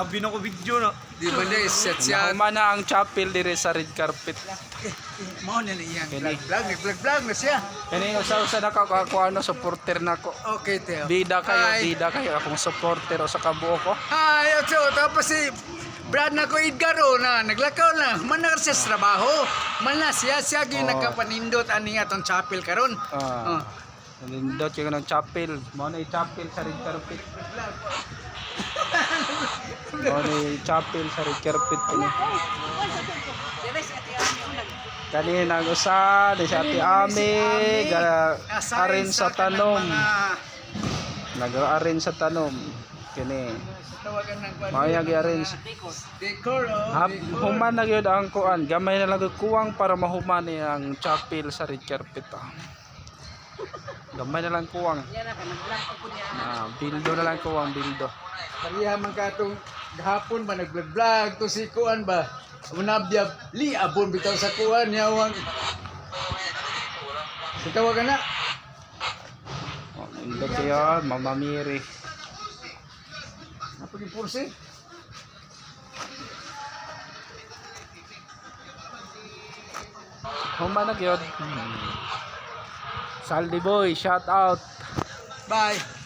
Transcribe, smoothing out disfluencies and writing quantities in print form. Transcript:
Abi na ko video na. Di ba niya set siya? Humana ang chapel dire sa red carpet. Mao na iyang Kini. vlog na siya. Kani usa na ako ano supporter nako. Okay, Teo. Bida Hi. kayo akong supporter o sa kabuo ko. Hi, Ocho. Tapos si Brad na ko Edgar na naglakaw na. Man na siya sa trabaho. Man na siya nakapanindot ani atong chapel karon. Ah. Nindot yung ng chapel. Mo na chapel sa red carpet. Mo na chapel sa red carpet kini. Kani nang usa di sa Ate Ami arin sa tanom. Nag-arin sa tanom kini. Tawagan ng Mayag arin. Decor. Human na gyud ang kuan, gamay na lang gyud kuwang para mahuman ni ang chapel sa red carpet. Gamay na lang kuwang. Bildo na lang kuwang bildo. Kariya man katong gahapon ba nag-vlog to si kuan ba? Unabyab li abon bitaw sa kuan yawang. Tawagan na. Bildo kayo, Mama Miri. Napag-impulse. Human na gyud. Saldi boy, shout out. Bye.